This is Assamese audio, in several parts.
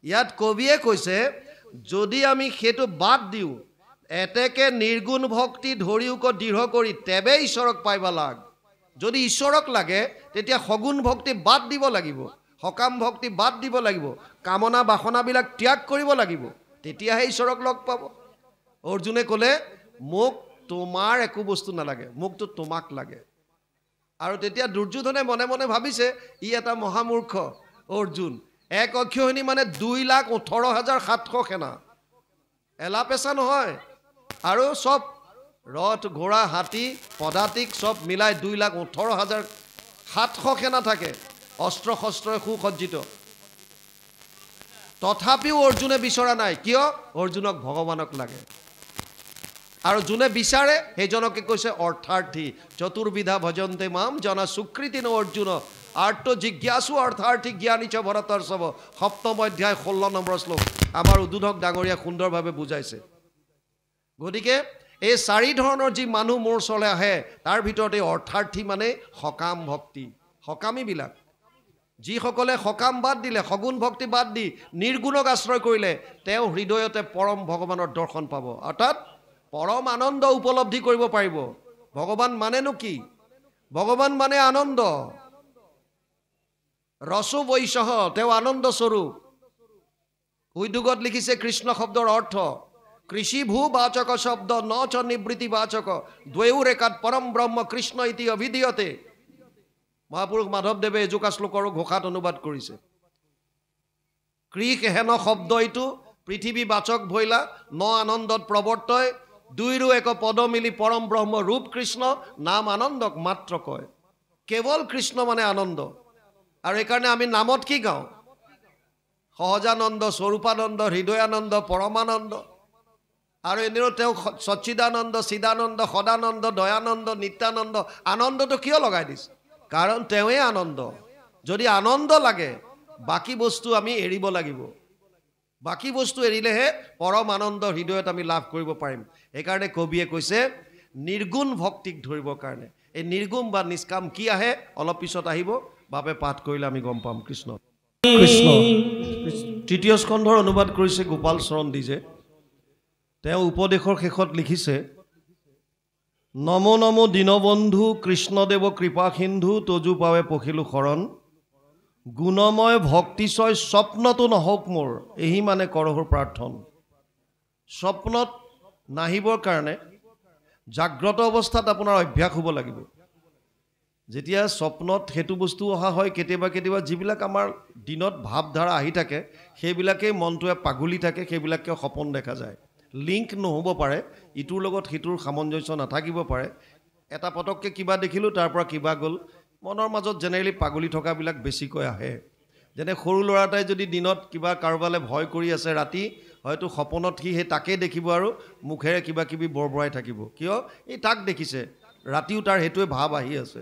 ইয়াত কবিয়ে কৈছে যদি আমি সেইটো বাদ দিওঁ এতেকে নিৰ্গুণ ভক্তি ধৰিউক দৃঢ় কৰি তেবে ঈশ্বৰক পাইবা লাগ। যদি ঈশ্বৰক লাগে তেতিয়া সগুণ ভক্তি বাদ দিব লাগিব, সকাম ভক্তি বাদ দিব লাগিব, কামনা বাসনাবিলাক ত্যাগ কৰিব লাগিব, তেতিয়াহে ঈশ্বৰক লগ পাব। অৰ্জুনে ক'লে মোক তোমাৰ একো বস্তু নালাগে, মোকতো তোমাক লাগে। আৰু তেতিয়া দুৰ্যোধনে মনে মনে ভাবিছে ই এটা মহামূৰ্খ অৰ্জুন। এক অক্ষয়ণী মানে 2,18,700 সেনা, এলা পেচা নহয়। আৰু চব ৰথ ঘোঁৰা হাতী পদাতিক চব মিলাই 2,18,700 সেনা থাকে, অস্ত্ৰ শস্ত্ৰৰে সুসজ্জিত। তথাপিও অৰ্জুনে বিচৰা নাই, কিয়? অৰ্জুনক ভগৱানক লাগে। আৰু যোনে বিচাৰে সেইজনকে কৈছে অৰ্থাৰ্থী। চতুৰ্বিধা ভজন্তে মাম জনা সুকৃতি ন অৰ্জুন আৰ্ত জিজ্ঞাসু অৰ্থাৰ্থী জ্ঞানী চ ভৰতৰ্ষভ। 7ম অধ্যায় 16 নম্বৰ শ্লোক আমাৰ উদ্বোধক ডাঙৰীয়া সুন্দৰভাৱে বুজাইছে। গতিকে এই 4 ধৰণৰ যি মানুহ মোৰ ওচৰলৈ আহে তাৰ ভিতৰত এই অৰ্থাৰ্থী মানে সকাম ভক্তি, সকামীবিলাক। যিসকলে সকাম বাদ দিলে, সগুণ ভক্তি বাদ দি নিৰ্গুণক আশ্ৰয় কৰিলে তেওঁ হৃদয়তে পৰম ভগৱানৰ দৰ্শন পাব, অৰ্থাৎ পৰম আনন্দ উপলব্ধি কৰিব পাৰিব। ভগৱান মানেনো কি? ভগৱান মানে আনন্দ। ৰসো বৈশঃ, তেওঁ আনন্দ স্বৰূপ। উদ্যোগত লিখিছে কৃষ্ণ শব্দৰ অৰ্থ কৃষি ভূ বাচক শব্দ ন চ নিবৃত্তি বাচক দ্বৈৰ একাত পৰম ব্ৰহ্ম কৃষ্ণ ইতি অভিধীয়তে। মহাপুৰুষ মাধৱদেৱে এজোকা শ্লোকৰো ঘোষাত অনুবাদ কৰিছে। কৃষ হেন শব্দ এইটো পৃথিৱী বাচক ভৈলা ন আনন্দত প্ৰৱৰ্তয় দুইৰো এক পদ মিলি পৰম ব্ৰহ্ম ৰূপ কৃষ্ণ নাম আনন্দক মাত্ৰ কয়। কেৱল কৃষ্ণ মানে আনন্দ। আৰু এইকাৰণে আমি নামত কি গাওঁ? সহজানন্দ, স্বৰূপানন্দ, হৃদয়ানন্দ, পৰমানন্দ। আৰু এনেও তেওঁ সচ্চিদানন্দ, চিদানন্দ, সদানন্দ, দয়ানন্দ, নিত্যানন্দ। আনন্দটো কিয় লগাই দিছে? কাৰণ তেওঁৱে আনন্দ। যদি আনন্দ লাগে বাকী বস্তু আমি এৰিব লাগিব। বাকী বস্তু এৰিলেহে পৰম আনন্দ হৃদয়ত আমি লাভ কৰিব পাৰিম। সেইকাৰণে কবিয়ে কৈছে নিৰ্গুণ ভক্তিক ধৰিবৰ কাৰণে। এই নিৰ্গুণ বা নিষ্কাম কি আহে অলপ পিছত আহিব, বাবে পাঠ কৰিলে আমি গম পাম। কৃষ্ণ কৃষ্ণ। 3য় স্কন্ধৰ অনুবাদ কৰিছে গোপাল চৰণ দিজে। তেওঁ উপদেশৰ শেষত লিখিছে নমো নমো দীনবন্ধু কৃষ্ণদেৱ কৃপা সিন্ধু তজু পাৱে পখিলো শৰণ গুণময় ভক্তিচয় স্বপ্নতো নহওক মোৰ এহি মানে কৰহৰ প্ৰাৰ্থন। স্বপ্নত নাহিবৰ কাৰণে জাগ্ৰত অৱস্থাত আপোনাৰ অভ্যাস হ'ব লাগিব। যেতিয়া স্বপ্নত সেইটো বস্তু অহা হয় কেতিয়াবা কেতিয়াবা যিবিলাক আমাৰ দিনত ভাৱধাৰা আহি থাকে সেইবিলাকেই মনটোৱে পাগলি থাকে, সেইবিলাকে সপোন দেখা যায়। লিংক নহ'ব পাৰে, ইটোৰ লগত সিটোৰ সামঞ্জস্য নাথাকিব পাৰে। এটা পটককৈ কিবা দেখিলোঁ তাৰ পৰা কিবা গ'ল। মনৰ মাজত জেনেৰেলি পাগলি থকাবিলাক বেছিকৈ আহে। যেনে সৰু ল'ৰা এটাই যদি দিনত কিবা কাৰোবালৈ ভয় কৰি আছে, ৰাতি হয়তো সপোনত সি সেই তাকেই দেখিব আৰু মুখেৰে কিবা কিবি বৰবৰাই থাকিব। কিয়? এই তাক দেখিছে, ৰাতিও তাৰ সেইটোৱে ভাৱ আহি আছে।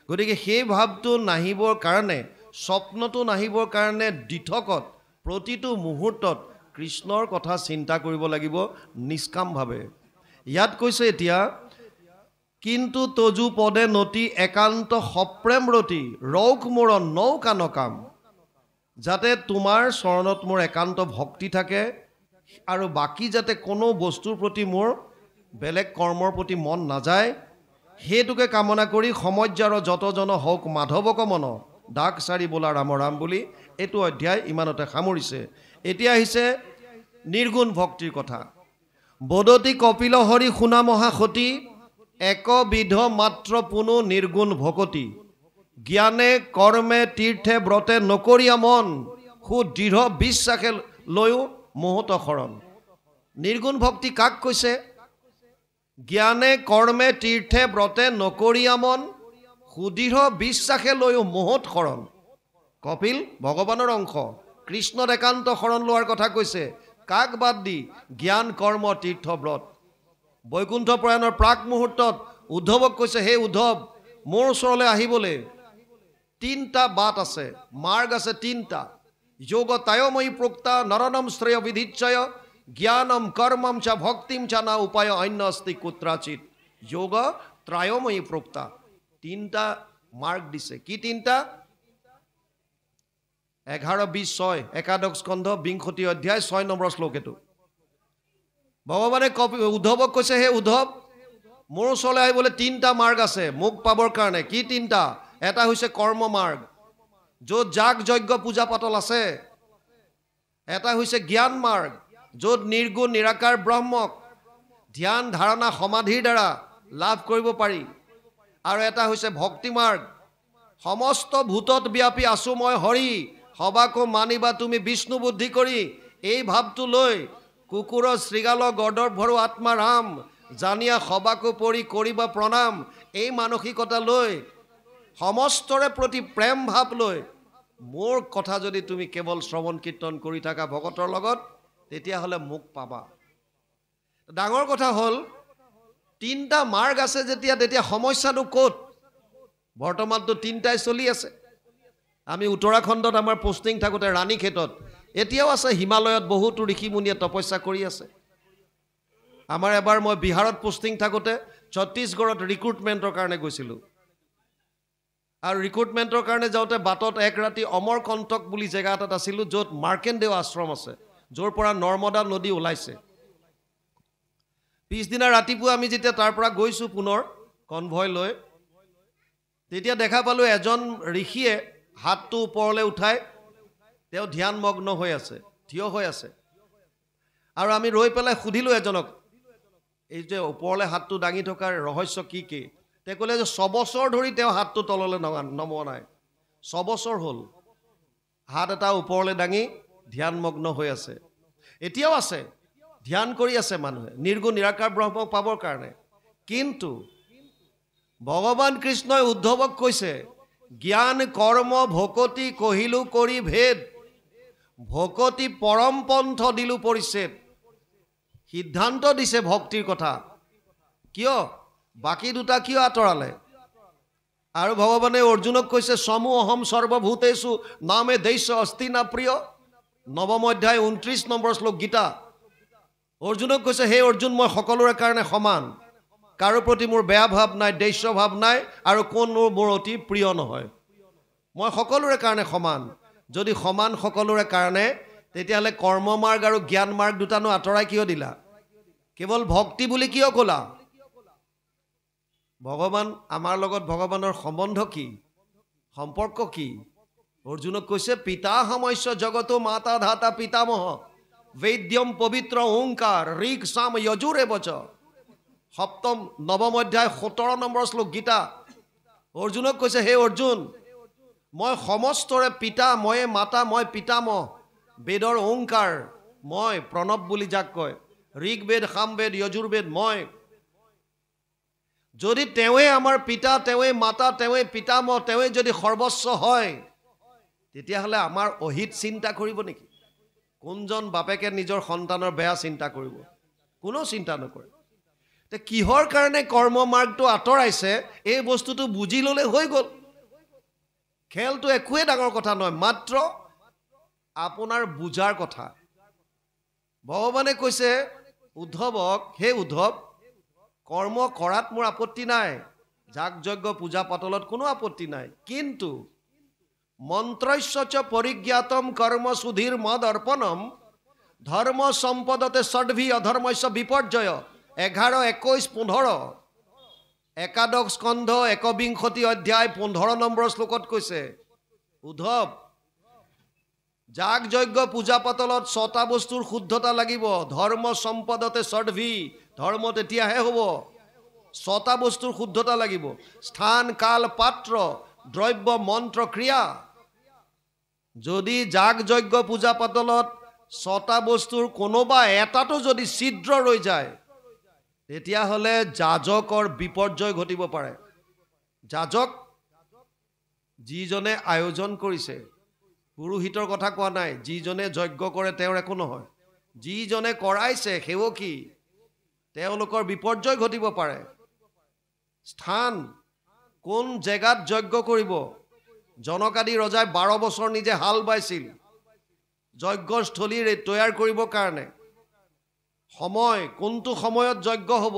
গতিকে সেই ভাৱটো নাহিবৰ কাৰণে, স্বপ্নটো নাহিবৰ কাৰণে দিঠকত প্ৰতিটো মুহূৰ্তত কৃষ্ণৰ কথা চিন্তা কৰিব লাগিব নিষ্কামভাৱে। ইয়াত কৈছে এতিয়া কিন্তু তজু পদে নতি একান্ত সপ্ৰেম ৰতি ৰৌক মোৰ নৌকা নকাম। যাতে তোমাৰ চৰণত মোৰ একান্ত ভক্তি থাকে আৰু বাকী যাতে কোনো বস্তুৰ প্ৰতি মোৰ বেলেগ কৰ্মৰ প্ৰতি মন নাযায়, সেইটোকে কামনা কৰি সমজ্যাৰ যতজন হওক মাধৱক মন ডাক চাৰি বোলা ৰাম ৰাম বুলি এইটো অধ্যায় ইমানতে সামৰিছে। এতিয়া আহিছে নিৰ্গুণ ভক্তিৰ কথা। বদতি কপিল হৰি শুনা মহাসতী একবিধ মাত্ৰ পুনু নিৰ্গুণ ভকতি জ্ঞানে কৰ্মে তীৰ্থে ব্ৰতে নকৰিয়া মন সুদৃঢ় বিশ্বাসে লৈও মোহত শৰণ। নিৰ্গুণ ভক্তি কাক কৈছে? জ্ঞানে কৰ্মে তীৰ্থে ব্ৰতে নকৰিয়া মন সুদৃঢ় বিশ্বাসে লৈও মোহত শৰণ। কপিল ভগৱানৰ অংশ, কৃষ্ণত একান্ত শৰণ লোৱাৰ কথা কৈছে। কাক বাদ দি? জ্ঞান কৰ্ম তীৰ্থ ব্ৰত। বৈকুণ্ঠ প্ৰয়াণৰ প্ৰাক মুহূৰ্তত উদ্ধৱক কৈছে হে উদ্ধৱ, মোৰ ওচৰলৈ আহিবলৈ 3টা বাট আছে, মাৰ্গ আছে 3টা। যোগ তায়ময়ী প্ৰোক্তা নৰনম শ্ৰেয় বিধিচ্ছয় জ্ঞানম কৰ্মম চ ভক্তিম চ না উপায় অন্য অস্তি কুত্ৰাচিত। যোগ ত্ৰায়ময়ী প্ৰোক্তা 3টা মাৰ্গ দিছে। কি 3টা? 11:20 একাদশ স্কন্ধ 20 অধ্যায় 6 নম্বৰ শ্লোক এটো ভগৱানে উদ্ধৱক কৈছে হে উদ্ধৱ মোৰ ওচৰলৈ আহিবলৈ তিনিটা মাৰ্গ আছে মোক পাবৰ কাৰণে কি তিনিটা এটা হৈছে কৰ্ম মাৰ্গ য'ত যাগ যজ্ঞ পূজা পাতল আছে এটা হৈছে জ্ঞান মাৰ্গ য'ত নিৰ্গুণ নিৰাকাৰ ব্ৰহ্মক ধ্যান ধাৰণা সমাধিৰ দ্বাৰা লাভ কৰিব পাৰি আৰু এটা হৈছে ভক্তি মাৰ্গ সমস্ত ভূতত ব্যাপী আছো মই হৰি সবাকো মানিবা তুমি বিষ্ণু বুদ্ধি কৰি এই ভাৱটো লৈ কুকুৰৰ শৃগাল গৰ্দৰ ভৰু আত্মা ৰাম জানিয়া সবাকো পৰি কৰিবা প্ৰণাম এই মানসিকতা লৈ সমস্তৰে প্ৰতি প্ৰেম ভাৱ লৈ মোৰ কথা যদি তুমি কেৱল শ্ৰৱণ কীৰ্তন কৰি থাকা ভগতৰ লগত তেতিয়াহ'লে মোক পাবা ডাঙৰ কথা হ'ল তিনিটা মাৰ্গ আছে তেতিয়া সমস্যাটো ক'ত বৰ্তমানটো তিনিটাই চলি আছে আমি উত্তৰাখণ্ডত আমাৰ পোষ্টিং থাকোঁতে ৰাণীক্ষেত্ৰত এতিয়াও আছে হিমালয়ত বহুতো ঋষিমুনিয়ে তপস্যা কৰি আছে আমাৰ এবাৰ মই বিহাৰত পোষ্টিং থাকোঁতে ছত্তীশগড়ত ৰিক্ৰুটমেণ্টৰ কাৰণে গৈছিলোঁ আৰু ৰিক্ৰুটমেণ্টৰ কাৰণে যাওঁতে বাটত এক ৰাতি অমৰকণ্টক বুলি জেগা এটাত আছিলোঁ য'ত মাৰ্কেণ্ডেয় আশ্ৰম আছে য'ৰ পৰা নৰ্মদা নদী ওলাইছে পিছদিনা ৰাতিপুৱা আমি যেতিয়া তাৰ পৰা গৈছোঁ পুনৰ কনভয় লৈ তেতিয়া দেখা পালোঁ এজন ঋষিয়ে হাতটো ওপৰলৈ উঠাই তেওঁ ধ্যানমগ্ন হৈ আছে থিয় হৈ আছে আৰু আমি ৰৈ পেলাই সুধিলোঁ এজনক এই যে ওপৰলৈ হাতটো দাঙি থকাৰ ৰহস্য কি তেওঁ ক'লে যে 6 বছৰ ধৰি তেওঁ হাতটো তললৈ নমোৱা নাই 6 বছৰ হ'ল হাত এটা ওপৰলৈ দাঙি ধ্যানমগ্ন হৈ আছে এতিয়াও আছে ধ্যান কৰি আছে মানুহে নিৰ্গুণ নিৰাকাৰ ব্ৰহ্মক পাবৰ কাৰণে কিন্তু ভগৱান কৃষ্ণই উদ্ধৱক কৈছে জ্ঞান কৰ্ম ভকতি কহিলো কৰি ভেদ ভকতি পৰম পন্থ দিলো পৰিছেদ সিদ্ধান্ত দিছে ভক্তিৰ কথা কিয় বাকি দুটা কিয় আঁতৰালে আৰু ভগৱানে অৰ্জুনক কৈছে সমু অহম সৰ্বভূতেষু নামে দৈশ্য অস্তি না প্ৰিয় নৱম অধ্যায় 29 নম্বৰ শ্লোক গীতা অৰ্জুনক কৈছে হে অৰ্জুন মই সকলোৰে কাৰণে সমান কাৰো প্ৰতি মোৰ বেয়া ভাৱ নাই দৈশ্য ভাৱ নাই আৰু কোনো মোৰ অতি প্ৰিয় নহয় মই সকলোৰে কাৰণে সমান যদি সমান সকলোৰে কাৰণে তেতিয়াহ'লে কৰ্ম মাৰ্গ আৰু জ্ঞান মাৰ্গ দুটানো আঁতৰাই কিয় দিলা কেৱল ভক্তি বুলি কিয় ক'লা ভগৱান আমাৰ লগত ভগৱানৰ সম্বন্ধ কি সম্পৰ্ক কি অৰ্জুনক কৈছে পিতা সমস্য জগতো মাতা ধাতা পিতামহ বৈদ্যম পবিত্ৰ ওংকাৰ ঋক সাম যজুৰে বচ সপ্তম নৱম অধ্যায় 17 নম্বৰ শ্লোক গীতা অৰ্জুনক কৈছে হে অৰ্জুন মই সমস্তৰে পিতা ময়ে মাতা মই পিতামহ বেদৰ ওংকাৰ মই প্ৰণৱ বুলি যাক কয় ঋকবেদ সামবেদ যজুৰ্বেদ মই যদি তেৱে আমাৰ পিতা তেৱে মাতা তেৱে পিতামহ তেৱে যদি সৰ্বস্ব হয় তেতিয়াহ'লে আমাৰ অহিত চিন্তা কৰিব নেকি কোনজন বাপেকে নিজৰ সন্তানৰ বেয়া চিন্তা কৰিব কোনো চিন্তা নকৰে তে কিহৰ কাৰণে কৰ্ম মাৰ্গটো আঁতৰাইছে এই বস্তুটো বুজি ল'লে হৈ গ'ল খেলটো একোৱে ডাঙৰ কথা নহয় মাত্ৰ আপোনাৰ বুজাৰ কথা ভগৱানে কৈছে উদ্ধৱক হে উদ্ধৱ কৰ্ম কৰাত মোৰ আপত্তি নাই যাগ যজ্ঞ পূজা পাতলত কোনো আপত্তি নাই কিন্তু মন্ত্ৰস্য পৰিজ্ঞাতম কৰ্ম সুধীৰ মদ অৰ্পণম ধৰ্ম সম্পদতে ষডভি অধৰ্মস্য বিপৰ্যয় 11, 21, 15 একাদশ স্কন্ধ 21 অধ্যায় 15 নম্বৰ শ্লোকত কৈছে উদ্ধৱ যাগ যজ্ঞ পূজা পাতলত 6টা বস্তুৰ শুদ্ধতা লাগিব ধৰ্ম সম্পদতে ষডভি ধৰ্ম তেতিয়াহে হ'ব 6টা বস্তুৰ শুদ্ধতা লাগিব স্থান কাল পাত্ৰ দ্ৰব্য মন্ত্ৰ ক্ৰিয়া যদি যাগ যজ্ঞ পূজা পাতলত 6টা বস্তুৰ কোনোবা এটাটো যদি ছিদ্ৰ ৰৈ যায় তেতিয়াহ'লে যাজকৰ বিপৰ্যয় ঘটিব পাৰে যাজক যিজনে আয়োজন কৰিছে পুৰোহিতৰ কথা কোৱা নাই যিজনে যজ্ঞ কৰে তেওঁৰ একো নহয় যিজনে কৰাইছে সেৱকী তেওঁলোকৰ বিপৰ্যয় ঘটিব পাৰে স্থান কোন জেগাত যজ্ঞ কৰিব জনকাদি ৰজাই 12 বছৰ নিজে হাল বাইছিল যজ্ঞস্থলী তৈয়াৰ কৰিবৰ কাৰণে সময় কোনটো সময়ত যজ্ঞ হ'ব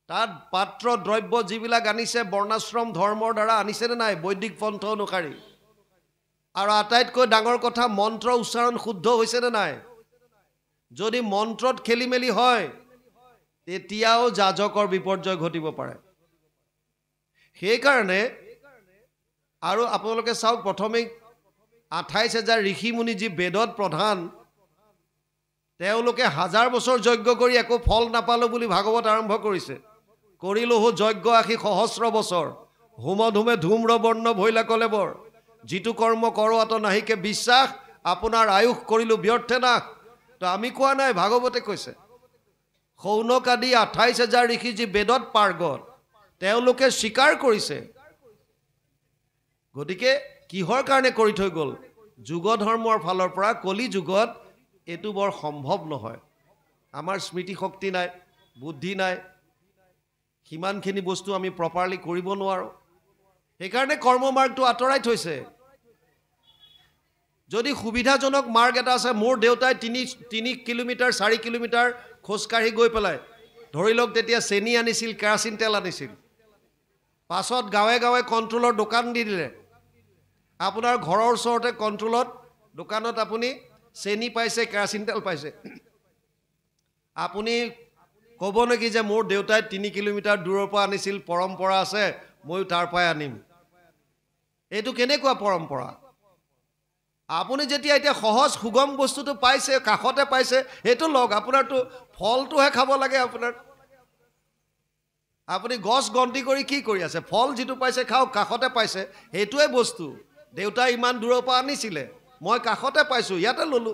তাত পাত্ৰ দ্ৰব্য যিবিলাক আনিছে বৰ্ণাশ্ৰম ধৰ্মৰ দ্বাৰা আনিছে নে নাই বৈদিক পন্থ অনুসাৰী আৰু আটাইতকৈ ডাঙৰ কথা মন্ত্ৰ উচ্চাৰণ শুদ্ধ হৈছে নে নাই যদি মন্ত্ৰত খেলি মেলি হয় তেতিয়াও যাজকৰ বিপৰ্যয় ঘটিব পাৰে সেই কাৰণে আৰু আপোনালোকে চাওক প্ৰথমে ২৮,০০০ ঋষি মুনি যি বেদত প্ৰধান তেওঁলোকে ১০০০ বছৰ যজ্ঞ কৰি একো ফল নাপালো বুলি ভাগৱত আৰম্ভ কৰিছে কৰিলোহু যজ্ঞ আশী সহস্ৰ বছৰ হোম ধুমে ধূম্ৰ বৰ্ণ ভৈলা কলেবৰ যিটো কৰ্ম কৰোৱাত নাহিকে বিশ্বাস আপোনাৰ আয়ুস কৰিলো ব্যৰ্থে না তো আমি কোৱা নাই ভাগৱতে কৈছে শৌনক আদি ২৮,০০০ ঋষি যি বেদত পাৰ্গত তেওঁলোকে স্বীকাৰ কৰিছে গতিকে কিহৰ কাৰণে কৰি থৈ গ'ল যুগ ধৰ্মৰ ফালৰ পৰা কলি যুগত এটো বৰ সম্ভৱ নহয় আমাৰ স্মৃতি শক্তি নাই বুদ্ধি নাই হিমানখিনি বস্তু আমি প্ৰপাৰলি কৰিব নোৱাৰো সেইকাৰণে কৰ্ম মাৰ্গটো আঁতৰাই থৈছে যদি সুবিধাজনক মাৰ্গ এটা আছে মোৰ দেউতাই 3 কিলোমিটাৰ 4 কিলোমিটাৰ খোজকাঢ়ি গৈ পেলাই ধৰি লওক তেতিয়া চেনি আনিছিল কেৰাচিন তেল আনিছিল পাছত গাঁৱে গাঁৱে কণ্ট্ৰোলৰ দোকান দি দিলে আপোনাৰ ঘৰৰ ওচৰতে কণ্ট্ৰোলত দোকানত আপুনি চেনি পাইছে কেৰাচিন তেল পাইছে আপুনি ক'ব নেকি যে মোৰ দেউতাই 3 কিলোমিটাৰ দূৰৰ পৰা আনিছিল পৰম্পৰা আছে মই তাৰ পৰাই আনিম এইটো কেনেকুৱা পৰম্পৰা আপুনি যেতিয়া এতিয়া সহজ সুগম বস্তুটো পাইছে কাখতে পাইছে সেইটো লওক আপোনাৰটো ফলটোহে খাব লাগে আপোনাৰ আপুনি গছ গন্তি কৰি কি কৰি আছে ফল যিটো পাইছে খাওক কাখতে পাইছে সেইটোৱে বস্তু দেউতা ইমান দূৰৰ পৰা আনিছিলে মই কাখতে পাইছো ইয়াতে ললো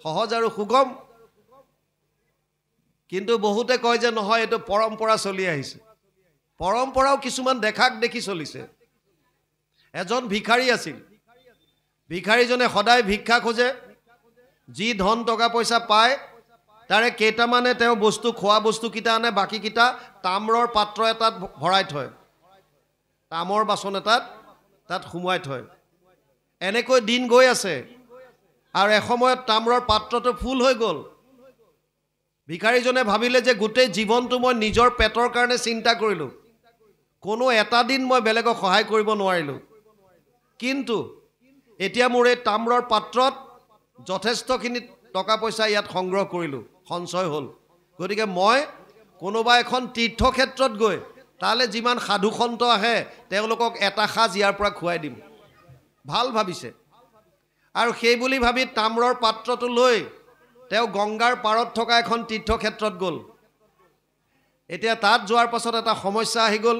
সহজ আৰু সুগম কিন্তু বহুতে কয় যে নহয় এটো পৰম্পৰা চলি আহিছে পৰম্পৰাও কিছুমান দেখাক দেখি চলিছে এজন ভিখাৰী আছিল ভিখাৰীজনে সদায় ভিক্ষা খোজে যি ধন টকা পইচা পায় তাৰে কেইটামানে তেওঁ বস্তু খোৱা বস্তু কিটা আনে বাকি কিটা তাম্ৰৰ পাত্ৰ এটাত ভৰাই থয় তামৰ বাচন এটাত তাত সুমুৱাই থয় এনেকৈ দিন গৈ আছে আৰু এসময়ত তাম্ৰৰ পাত্ৰটো ফুল হৈ গ'ল ভিখাৰীজনে ভাবিলে যে গোটেই জীৱনটো মই নিজৰ পেটৰ কাৰণে চিন্তা কৰিলো কোনো এটা দিন মই বেলেগক সহায় কৰিব নোৱাৰিলো কিন্তু এতিয়া মোৰ এই তাম্ৰৰ পাত্ৰত যথেষ্টখিনি টকা পইচা ইয়াত সংগ্ৰহ কৰিলো সঞ্চয় হ'ল গতিকে মই কোনোবা এখন তীৰ্থক্ষেত্ৰত গৈ তালে যিমান সাধু সন্ত আহে তেওঁলোকক এটা সাজ ইয়াৰ পৰা খুৱাই দিম ভাল ভাবিছে আৰু সেই বুলি ভাবি তাম্ৰৰ পাত্ৰটো লৈ তেওঁ গংগাৰ পাৰত থকা এখন তীৰ্থক্ষেত্ৰত গ'ল এতিয়া তাত যোৱাৰ পাছত এটা সমস্যা আহি গ'ল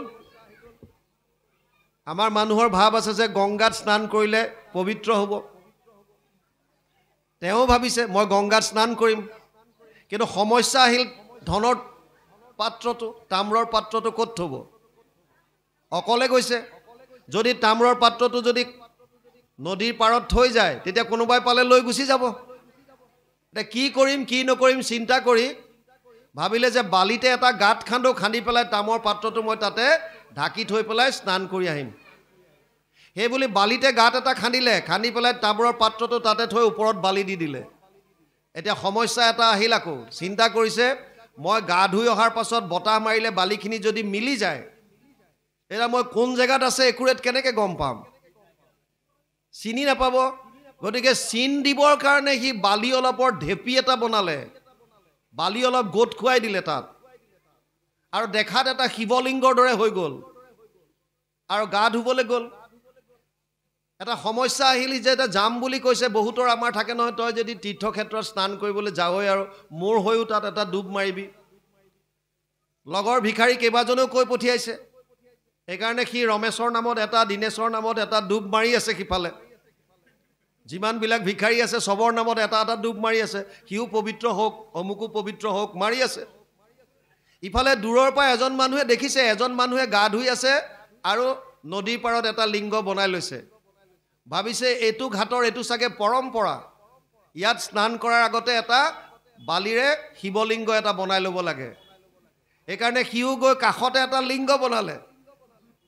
আমাৰ মানুহৰ ভাৱ আছে যে গংগাত স্নান কৰিলে পবিত্ৰ হ'ব তেওঁ ভাবিছে মই গংগাত স্নান কৰিম কিন্তু সমস্যা আহিল ধনৰ পাত্ৰটো তাম্ৰৰ পাত্ৰটো ক'ত থব অকলে গৈছে যদি তাম্ৰৰ পাত্ৰটো যদি নদীৰ পাৰত থৈ যায় তেতিয়া কোনোবাই পালে লৈ গুচি যাব এতিয়া কি কৰিম কি নকৰিম চিন্তা কৰি ভাবিলে যে বালিতে এটা গাঁত খান্দি পেলাই তামৰ পাত্ৰটো মই তাতে ঢাকি থৈ পেলাই স্নান কৰি আহিম সেই বুলি বালিতে গাঁত এটা খান্দি পেলাই তামৰ পাত্ৰটো তাতে থৈ ওপৰত বালি দি দিলে এতিয়া সমস্যা এটা আহিল আকৌ চিন্তা কৰিছে মই গা ধুই অহাৰ পাছত বতাহ মাৰিলে বালিখিনি যদি মিলি যায় এটা মই কোন জেগাত আছে একুৰেট কেনেকৈ গম পাম চিনি নাপাব গতিকে চিন দিবৰ কাৰণে সি বালি অলপৰ ঢেপি এটা বনালে বালি অলপ গোট খুৱাই দিলে তাত আৰু দেখাত এটা শিৱলিংগৰ দৰে হৈ গ'ল আৰু গা ধুবলৈ গ'ল এটা সমস্যা আহিল যে এটা যাম বুলি কৈছে বহুতৰ আমাৰ থাকে নহয় তই যদি তীৰ্থক্ষেত্ৰত স্নান কৰিবলৈ যাৱই আৰু মোৰ হৈও তাত এটা ডুব মাৰিবি লগৰ ভিখাৰী কেইবাজনেও কৈ পঠিয়াইছে সেইকাৰণে সি ৰমেশৰ নামত এটা দিনেশৰ নামত এটা ডুব মাৰি আছে সিফালে যিমানবিলাক ভিখাৰী আছে সবৰ নামত এটা এটা ডুব মাৰি আছে সিও পবিত্ৰ হওক অমুকো পবিত্ৰ হওক মাৰি আছে ইফালে দূৰৰ পৰা এজন মানুহে দেখিছে এজন মানুহে গা ধুই আছে আৰু নদীৰ পাৰত এটা লিংগ বনাই লৈছে ভাবিছে এইটো ঘাটৰ এইটো চাগে পৰম্পৰা ইয়াত স্নান কৰাৰ আগতে এটা বালিৰে শিৱলিংগ এটা বনাই ল'ব লাগে সেইকাৰণে সিও গৈ কাষতে এটা লিংগ বনালে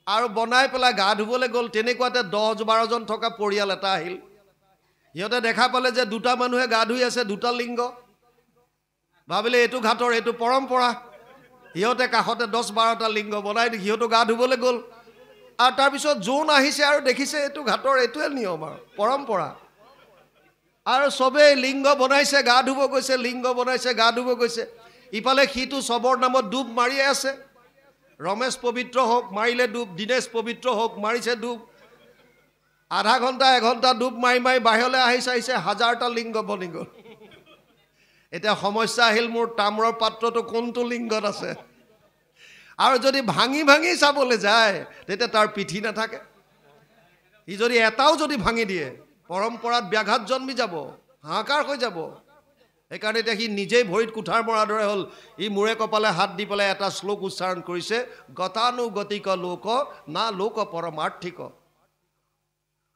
আৰু বনাই পেলাই গা ধুবলৈ গ'ল তেনেকুৱাতে 10-12 জন থকা পৰিয়াল এটা আহিল সিহঁতে দেখা পালে যে দুটা মানুহে গা ধুই আছে দুটা লিংগ ভাবিলে এইটো ঘাটৰ এইটো পৰম্পৰা সিহঁতে কাষতে 10-12টা লিংগ বনাই দি সিহঁতো গা ধুবলৈ গ'ল আৰু তাৰপিছত জোন আহিছে আৰু দেখিছে এইটো ঘাটৰ এইটোৱে নিয়ম আৰু পৰম্পৰা। আৰু চবেই লিংগ বনাইছে, গা ধুব গৈছে, লিংগ বনাইছে, গা ধুব গৈছে। ইফালে সিটো চবৰ নামত ডুব মাৰিয়ে আছে। ৰমেশ পবিত্ৰ হওক, মাৰিলে ডুব। দীনেশ পবিত্ৰ হওক, মাৰিছে ডুব। আধা ঘণ্টা এঘণ্টা ডুব মাৰি মাৰি বাহিৰলৈ আহিছে, হাজাৰটা লিংগ বনি গ'ল। এতিয়া সমস্যা আহিল, মোৰ তাম্ৰৰ পাত্ৰটো কোনটো লিংগত আছে। আৰু যদি ভাঙি ভাঙি চাবলৈ যায় তেতিয়া তাৰ পিঠি নাথাকে। সি যদি এটাও যদি ভাঙি দিয়ে পৰম্পৰাত ব্যাঘাত জন্মি যাব, হাহাকাৰ হৈ যাব। সেইকাৰণে এতিয়া সি নিজেই ভৰিত কুঠাৰ মৰাৰ দৰে হ'ল। ই মূৰে কপালে হাত দি পেলাই এটা শ্লোক উচ্চাৰণ কৰিছে, গতানুগতিক লোক না লোক পৰমাৰ্থিক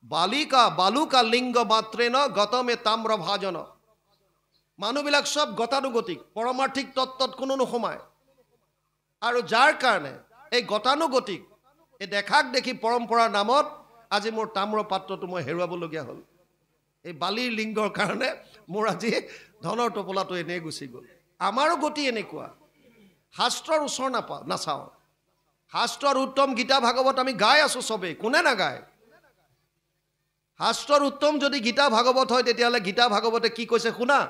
বালুকা লিংগ মাত্ৰেন গতমে তাম্ৰ ভাজন। মানুহবিলাক চব গতানুগতিক, পৰমাৰ্থিক তত্ত্বত কোনো নোসোমায়। আৰু যাৰ কাৰণে এই গতানুগতিক এই দেখাক দেখি পৰম্পৰাৰ নামত আজি মোৰ তাম্ৰ পাত্ৰটো মই হেৰুৱাবলগীয়া হ'ল। এই বালিৰ লিংগৰ কাৰণে মোৰ আজি ধনৰ টোপোলাটো এনেই গুচি গ'ল। আমাৰো গতি এনেকুৱা। শাস্ত্ৰৰ ওচৰ নাচাওঁ। শাস্ত্ৰৰ উত্তম গীতা ভাগৱত আমি গাই আছোঁ চবেই, কোনে নাগায়? শাস্ত্ৰৰ উত্তম যদি গীতা ভাগৱত হয় তেতিয়াহ'লে গীতা ভাগৱতে কি কৈছে শুনা।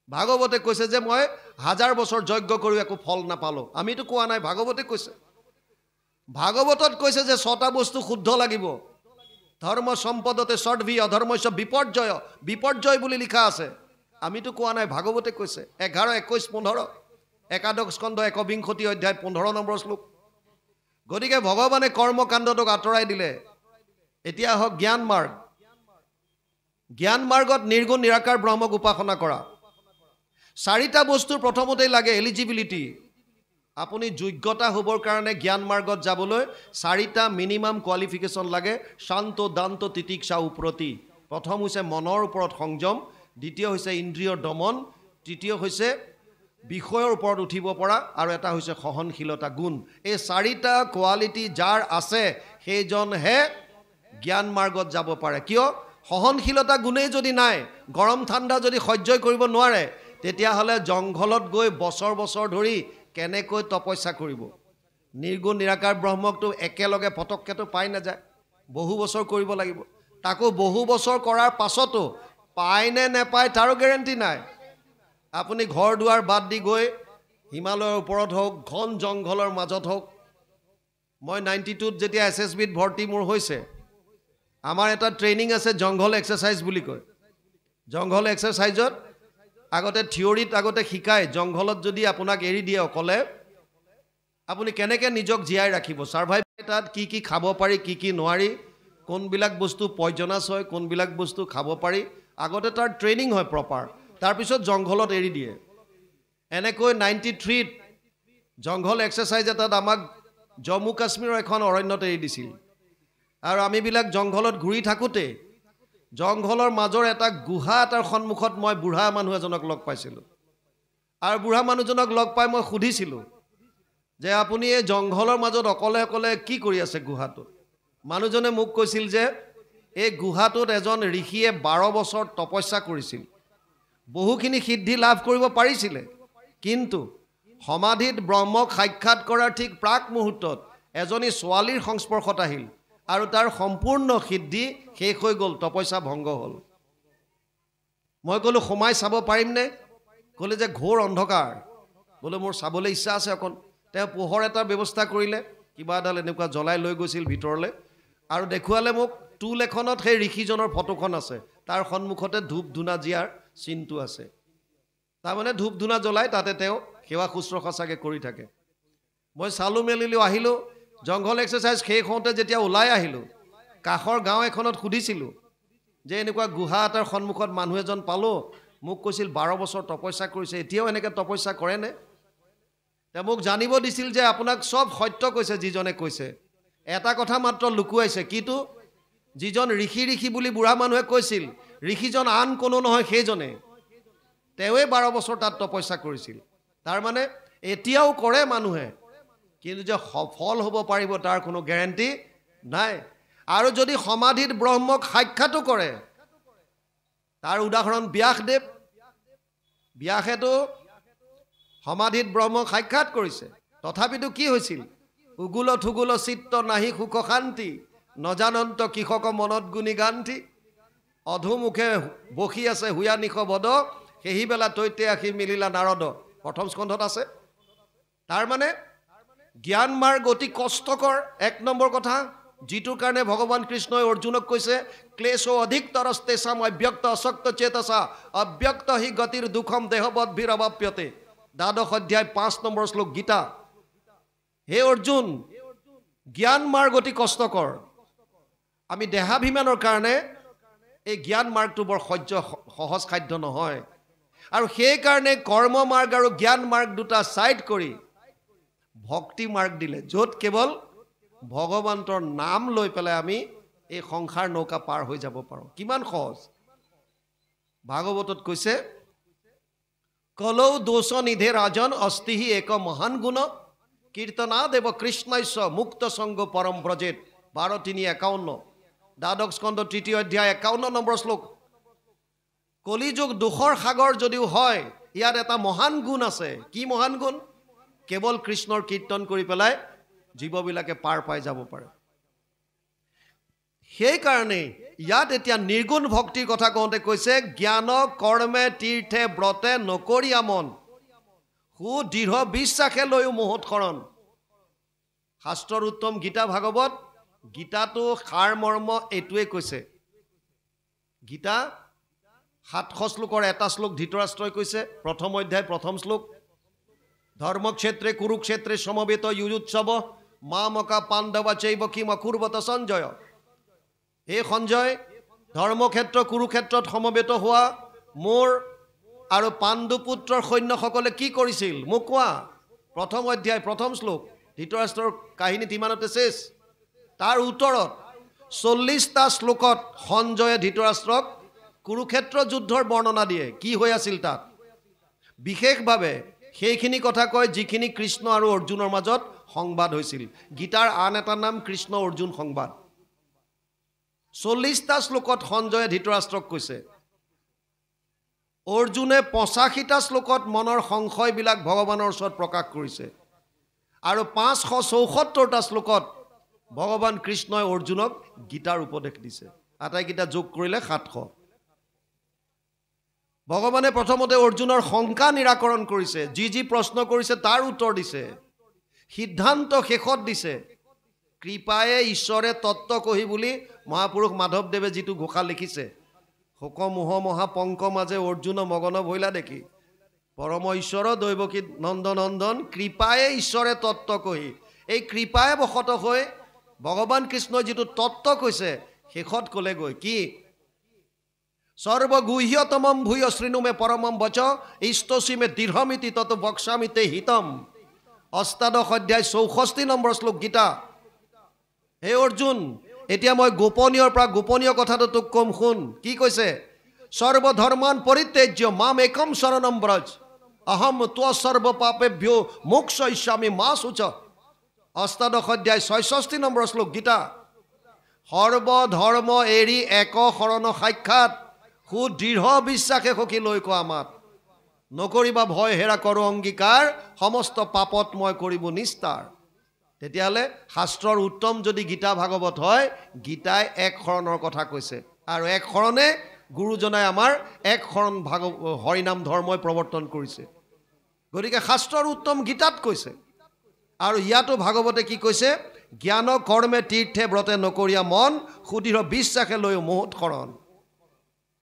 ভাগৱতে কৈছে যে মই 1000 বছৰ যজ্ঞ কৰি একো ফল নাপালোঁ। আমিতো কোৱা নাই, ভাগৱতে কৈছে। ভাগৱতত কৈছে যে 6টা বস্তু শুদ্ধ লাগিব। ধৰ্ম সম্পদতে ষড্ভি অধৰ্মস্য বিপৰ্যয়, বিপৰ্যয় বুলি লিখা আছে। আমিতো কোৱা নাই, ভাগৱতে কৈছে। 11, 21, 15 একাদশ স্কন্ধ 21 অধ্যায় 15 নম্বৰ শ্লোক। গতিকে ভগৱানে কৰ্মকাণ্ডটোক আঁতৰাই দিলে। এতিয়া হওক জ্ঞান মাৰ্গ। জ্ঞান মাৰ্গত নিৰ্গুণ নিৰাকাৰ ব্ৰহ্মক উপাসনা কৰা। 4টা বস্তুৰ প্ৰথমতেই লাগে এলিজিবিলিটি। আপুনি যোগ্যতা হ'বৰ কাৰণে জ্ঞান মাৰ্গত যাবলৈ 4টা মিনিমাম কোৱালিফিকেশ্যন লাগে। শান্ত দান্ত তিতিক্ষা উপ্ৰতি। প্ৰথম হৈছে মনৰ ওপৰত সংযম, দ্বিতীয় হৈছে ইন্দ্ৰিয়ৰ দমন, তৃতীয় হৈছে বিষয়ৰ ওপৰত উঠিব পৰা, আৰু এটা হৈছে সহনশীলতা গুণ। এই 4টা কোৱালিটি যাৰ আছে সেইজনহে জ্ঞান মাৰ্গত যাব পাৰে। কিয়? সহনশীলতা গুণেই যদি নাই, গৰম ঠাণ্ডা যদি সহ্য কৰিব নোৱাৰে, তেতিয়াহ'লে জংঘলত গৈ বছৰ বছৰ ধৰি কেনেকৈ তপস্যা কৰিব? নিৰ্গুণ নিৰাকাৰ ব্ৰহ্মকটো একেলগে পটককেতো পাই নাযায়, বহু বছৰ কৰিব লাগিব। তাকো বহু বছৰ কৰাৰ পাছতো পায় নে নেপায় তাৰো গেৰেণ্টি নাই। আপুনি ঘৰ দুৱাৰ বাদ দি গৈ হিমালয়ৰ ওপৰত হওক, ঘন জংঘলৰ মাজত হওক। মই 92ত যেতিয়া SSBত ভৰ্তি মোৰ হৈছে, আমাৰ এটা ট্ৰেইনিং আছে জংঘল এক্সাৰচাইজ বুলি কয়। জংঘল এক্সাৰচাইজত আগতে থিয়ৰিত আগতে শিকায়, জংঘলত যদি আপোনাক এৰি দিয়ে অকলে, আপুনি কেনেকৈ নিজক জীয়াই ৰাখিব, ছাৰ্ভাইভ। তাত কি কি খাব পাৰি, কি কি নোৱাৰি, কোনবিলাক বস্তু পয়জনাছ হয়, কোনবিলাক বস্তু খাব পাৰি, আগতে তাৰ ট্ৰেইনিং হয় প্ৰপাৰ। তাৰপিছত জংঘলত এৰি দিয়ে। এনেকৈ 93ত জংঘল এক্সাৰচাইজ এটাত আমাক জম্মু কাশ্মীৰৰ এখন অৰণ্যত এৰি দিছিল। আৰু আমিবিলাক জংঘলত ঘূৰি থাকোঁতে জংঘলৰ মাজৰ এটা গুহা এটাৰ সন্মুখত মই বুঢ়া মানুহ এজনক লগ পাইছিলোঁ। আৰু বুঢ়া মানুহজনক লগ পাই মই সুধিছিলোঁ যে আপুনি এই জংঘলৰ মাজত অকলে অকলে কি কৰি আছে গুহাটোত? মানুহজনে মোক কৈছিল যে এই গুহাটোত এজন ঋষিয়ে 12 বছৰ তপস্যা কৰিছিল, বহুখিনি সিদ্ধি লাভ কৰিব পাৰিছিলে, কিন্তু সমাধিত ব্ৰহ্মক সাক্ষাৎ কৰাৰ ঠিক প্ৰাক মুহূৰ্তত এজনী ছোৱালীৰ সংস্পৰ্শত আহিল আৰু তাৰ সম্পূৰ্ণ সিদ্ধি শেষ হৈ গ'ল, তপস্যা ভংগ হ'ল। মই ক'লোঁ সোমাই চাব পাৰিমনে? ক'লে যে ঘোৰ অন্ধকাৰ। বোলো মোৰ চাবলৈ ইচ্ছা আছে অকণ। তেওঁ পোহৰ এটাৰ ব্যৱস্থা কৰিলে, কিবা এডাল এনেকুৱা জ্বলাই লৈ গৈছিল ভিতৰলৈ আৰু দেখুৱালে মোক টুল এখনত সেই ঋষিজনৰ ফটোখন আছে, তাৰ সন্মুখতে ধূপ ধূনা দিয়াৰ চিনটো আছে। তাৰমানে ধূপ ধূনা জ্বলাই তাতে তেওঁ সেৱা শুশ্ৰূষা চাগে কৰি থাকে। মই চালোঁ মেলিলোঁ, আহিলোঁ। জংঘল এক্সাৰচাইজ শেষ হওঁতে যেতিয়া ওলাই আহিলোঁ, কাষৰ গাঁও এখনত সুধিছিলোঁ যে এনেকুৱা গুহা এটাৰ সন্মুখত মানুহ এজন পালোঁ, মোক কৈছিল 12 বছৰ তপস্যা কৰিছে, এতিয়াও এনেকৈ তপস্যা কৰেনে? তেওঁ মোক জানিব দিছিল যে আপোনাক চব সত্য কৈছে যিজনে কৈছে, এটা কথা মাত্ৰ লুকুৱাইছে। কিটো? যিজন ঋষি বুলি বুঢ়া মানুহে কৈছিল, ঋষিজন আন কোনো নহয় সেইজনে। তেওঁৱে 12 বছৰ তাত তপস্যা কৰিছিল। তাৰমানে এতিয়াও কৰে মানুহে, কিন্তু যে সফল হ'ব পাৰিব তাৰ কোনো গেৰেণ্টি নাই। আৰু যদি সমাধিত ব্ৰহ্মক সাক্ষাতো কৰে, তাৰ উদাহৰণ ব্যাসদেৱ। ব্যাসেতো সমাধিত ব্ৰহ্মক সাক্ষাৎ কৰিছে, তথাপিতো কি হৈছিল? উগুল থুগুল চিত্ত নাহি সুখ শান্তি নজানন্ত কৃষক মনত গুণী গান্তি অধুমুখে বসি আছে হুয়া নিশ বদ সেই বেলা তৈতে আখি মিলিলা নাৰদ প্ৰথম স্কন্ধত আছে তাৰ মানে জ্ঞান মাৰ্গ অতি কষ্টকৰ এক নম্বৰ কথা যিটোৰ কাৰণে ভগৱান কৃষ্ণই অৰ্জুনক কৈছে ক্লেশ অধিক তৰস্তে চাম অব্যক্ত অশক্ত চেতসা অব্যক্ত হি গতিৰ দুখম দেহবদ ভিৰবাপ্যতে দ্বাদশ অধ্যায় 5 নম্বৰ শ্লোক গীতা হে অৰ্জুন জ্ঞান মাৰ্গ অতি কষ্টকৰ আমি দেহাভিমানৰ কাৰণে এই জ্ঞান মাৰ্গটো বৰ সহজ খাদ্য নহয় আৰু সেই কাৰণে কৰ্ম মাৰ্গ আৰু জ্ঞান মাৰ্গ দুটা সাইড কৰি ভক্তি মাৰ্গ দিলে য'ত কেৱল ভগৱন্তৰ নাম লৈ পেলাই আমি এই সংসাৰ নৌকা পাৰ হৈ যাব পাৰোঁ কিমান সহজ ভাগৱতত কৈছে কলৌ দোষ নিধে ৰাজন অস্তিহি এক মহান গুণ কীৰ্তনা দেৱ কৃষ্ণস্য মুক্ত সংগ পৰম ব্ৰজেত 12:351 দ্বাদশ স্কন্ধ 3 অধ্যায় 51 নম্বৰ শ্লোক কলিযুগ দুখৰ সাগৰ যদিও হয় ইয়াত এটা মহান গুণ আছে কি মহান গুণ কেৱল কৃষ্ণৰ কীৰ্তন কৰি পেলাই জীৱবিলাকে পাৰ পাই যাব পাৰে সেই কাৰণে ইয়াত এতিয়া নিৰ্গুণ ভক্তিৰ কথা কওঁতে কৈছে জ্ঞান কৰ্মে তীৰ্থে ব্ৰতে নকৰিয়া মন সু দৃঢ় বিশ্বাসে লৈও মোহত শৰণ শাস্ত্ৰৰ উত্তম গীতা ভাগৱত গীতাটো সাৰ মৰ্ম এইটোৱে কৈছে গীতা 700 শ্লোকৰ এটা শ্লোক ধৃতৰাষ্ট্ৰই কৈছে প্ৰথম অধ্যায় প্ৰথম শ্লোক ধৰ্মক্ষেত্ৰে কুৰুক্ষেত্ৰে সমবেত যুযুৎসৱ মামকা পাণ্ডৱা চৈব কিম অকুৰ্বত সঞ্জয় হে সঞ্জয় ধৰ্মক্ষেত্ৰ কুৰুক্ষেত্ৰত সমবেত হোৱা মোৰ আৰু পাণ্ডুপুত্ৰৰ সৈন্যসকলে কি কৰিছিল মোক কোৱা প্ৰথম অধ্যায় প্ৰথম শ্লোক ধৃতৰাষ্ট্ৰৰ কাহিনী তিমানতে শেষ তাৰ উত্তৰত 40টা শ্লোকত সঞ্জয়ে ধৃতৰাষ্ট্ৰক কুৰুক্ষেত্ৰ যুদ্ধৰ বৰ্ণনা দিয়ে কি হৈ আছিল তাত বিশেষভাৱে সেইখিনি কথা কয় যিখিনি কৃষ্ণ আৰু অৰ্জুনৰ মাজত সংবাদ হৈছিল গীতাৰ আন এটা নাম কৃষ্ণ অৰ্জুন সংবাদ 40টা শ্লোকত সঞ্জয়ে ধৃতৰাষ্ট্ৰক কৈছে অৰ্জুনে 85টা শ্লোকত মনৰ সংশয়বিলাক ভগৱানৰ ওচৰত প্ৰকাশ কৰিছে আৰু 574টা শ্লোকত ভগৱান কৃষ্ণই অৰ্জুনক গীতাৰ উপদেশ দিছে আটাইকেইটা যোগ কৰিলে 700 ভগৱানে প্ৰথমতে অৰ্জুনৰ শংকা নিৰাকৰণ কৰিছে যি প্ৰশ্ন কৰিছে তাৰ উত্তৰ দিছে সিদ্ধান্ত শেষত দিছে কৃপায়ে ঈশ্বৰে তত্ত্ব কহি বুলি মহাপুৰুষ মাধৱদেৱে যিটো ঘোষা লিখিছে শোক মোহ মহা পংক মাজে অৰ্জুন মগন ভৈলা দেখি পৰম ঈশ্বৰ দৈৱকী নন্দনন্দন কৃপায়ে ঈশ্বৰে তত্ত্ব কহি এই কৃপায়ে বশত হৈ ভগৱান কৃষ্ণই যিটো তত্ত্ব কৈছে শেষত ক'লে গৈ কি সর্বগুহ্যতমম ভূয় শ্রীণুমে পরমম বচ ইষ্টসীমে দৃঢ়মিতি তত বক্সামিতে হিতম অষ্টাদশ অধ্যায় 64 নম্বৰ শ্লোক গীতা হে অৰ্জুন এতিয়া মই গোপনীয়ৰ পৰা গোপনীয় কথাটো তোক কম শুন কি কৈছে সৰ্বধৰ্মান পৰিত্যাজ্য মাম একম শৰণম ব্ৰজ অহম ত্ব সৰ্ব পাপেভ্যো মোক্ষয়িষ্যামি মা শুচ অষ্টাদশ অধ্যায় 66 নম্বৰ শ্লোক গীতা সৰ্বধৰ্ম এৰি এক শৰণ সাক্ষাৎ সুদৃঢ় বিশ্বাসে সখী লৈ কোৱা মাত নকৰিবা ভয় হেৰা কৰো অংগীকাৰ সমস্ত পাপত মই কৰিব নিস্তাৰ তেতিয়াহ'লে শাস্ত্ৰৰ উত্তম যদি গীতা ভাগৱত হয় গীতাই এক শৰণৰ কথা কৈছে আৰু এক শৰণে গুৰুজনাই আমাৰ এক শৰণ হৰিনাম ধৰ্মই প্ৰৱৰ্তন কৰিছে গতিকে শাস্ত্ৰৰ উত্তম গীতাত কৈছে আৰু ইয়াতো ভাগৱতে কি কৈছে জ্ঞান কৰ্মে তীৰ্থে ব্ৰতে নকৰিয়া মন সুদৃঢ় বিশ্বাসে লৈ মোহত শৰণ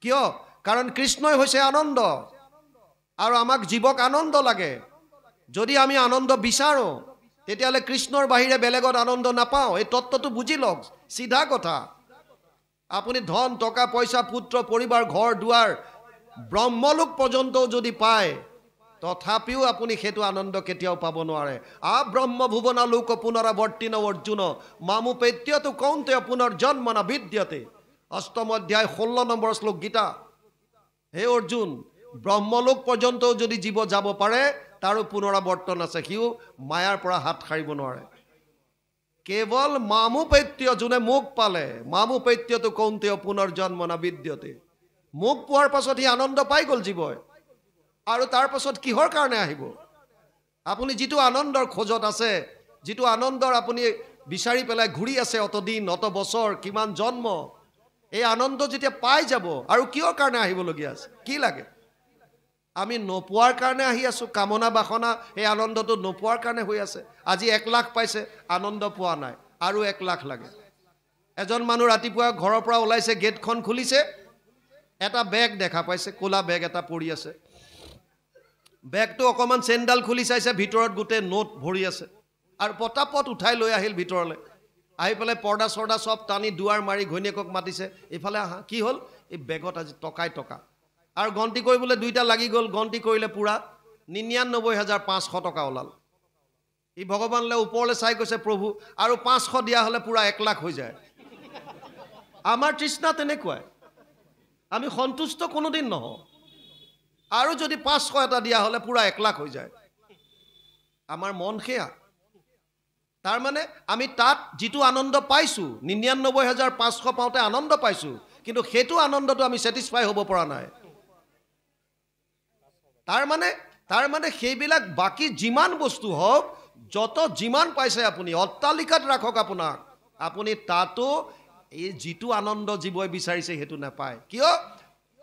কিয় কাৰণ কৃষ্ণই হৈছে আনন্দ আৰু আমাক জীৱক আনন্দ লাগে যদি আমি আনন্দ বিচাৰো তেতিয়াহ'লে কৃষ্ণৰ বাহিৰে বেলেগত আনন্দ নাপাওঁ এই তত্ত্বটো বুজি লওক সিধা কথা আপুনি ধন টকা পইচা পুত্ৰ পৰিবাৰ ঘৰ দুৱাৰ ব্ৰহ্মলোক পৰ্যন্তও যদি পায় তথাপিও আপুনি সেইটো আনন্দ কেতিয়াও পাব নোৱাৰে আ ব্ৰহ্ম ভুৱনা লোক পুনৰাৱৰ্তিন অৰ্জুন মামুপেত্যতু কৌন্তে পুনৰ্জন্ম ন বিদ্যতে অষ্টম অধ্যায় 16 নম্বৰ শ্লোক গীতা হে অৰ্জুন ব্ৰহ্মলোক পৰ্যন্তও যদি জীৱ যাব পাৰে তাৰো পুনৰাৱৰ্তন আছে সিও মায়াৰ পৰা হাত সাৰিব নোৱাৰে কেৱল মামুপেত্য যোনে মোক পালে মামুপেত্যতু কৌন্তে পুনৰ্জন্ম ন বিদ্যতে মোক পোৱাৰ পাছত সি আনন্দ পাই গ'ল জীৱই আৰু তাৰ পাছত কিহৰ কাৰণে আহিব আপুনি যিটো আনন্দৰ খোজত আছে যিটো আনন্দৰ আপুনি বিচাৰি পেলাই ঘূৰি আছে অতদিন অত বছৰ কিমান জন্ম, এই আনন্দ যেতিয়া পাই যাব আৰু কিয়ৰ কাৰণে আহিবলগীয়া আছে, কি লাগে? আমি নোপোৱাৰ কাৰণে আহি আছোঁ, কামনা বাসনা এই আনন্দটো নোপোৱাৰ কাৰণে হৈ আছে। আজি 1 লাখ পাইছে, আনন্দ পোৱা নাই, আৰু 1 লাখ লাগে। এজন মানুহ ৰাতিপুৱা ঘৰৰ পৰা ওলাইছে, গেটখন খুলিছে, এটা বেগ দেখা পাইছে, ক'লা বেগ এটা পৰি আছে। বেগটো অকণমান চেইনডাল খুলি চাইছে, ভিতৰত গোটেই নোট ভৰি আছে, আৰু পটাপট উঠাই লৈ আহিল ভিতৰলৈ। আহি পেলাই পৰ্দা চৰ্দা চব টানি দুৱাৰ মাৰি ঘৈণীয়েকক মাতিছে, এইফালে আহা, কি হ'ল? এই বেগত আজি টকাই টকা। আৰু গন্তি কৰিবলৈ 2টা লাগি গ'ল, গন্তি কৰিলে পুৰা 99,500 টকা ওলাল। ই ভগৱানলৈ ওপৰলৈ চাই কৈছে, প্ৰভু আৰু 500 দিয়া হ'লে পুৰা 1 লাখ হৈ যায়। আমাৰ তৃষ্ণা তেনেকুৱাই, আমি সন্তুষ্ট কোনোদিন নহওঁ, আৰু যদি 500 এটা দিয়া হ'লে পুৰা 1 লাখ হৈ যায়। আমাৰ মন সেয়া। তাৰমানে আমি তাত যিটো আনন্দ পাইছোঁ, 99,500 পাওঁতে আনন্দ পাইছোঁ, কিন্তু সেইটো আনন্দটো আমি ছেটিছফাই হ'ব পৰা নাই। তাৰমানে সেইবিলাক বাকী যিমান বস্তু হওক, যত যিমান পাইছে আপুনি, অট্টালিকাত ৰাখক আপোনাক, আপুনি তাতো এই যিটো আনন্দ জীৱই বিচাৰিছে সেইটো নাপায়। কিয়?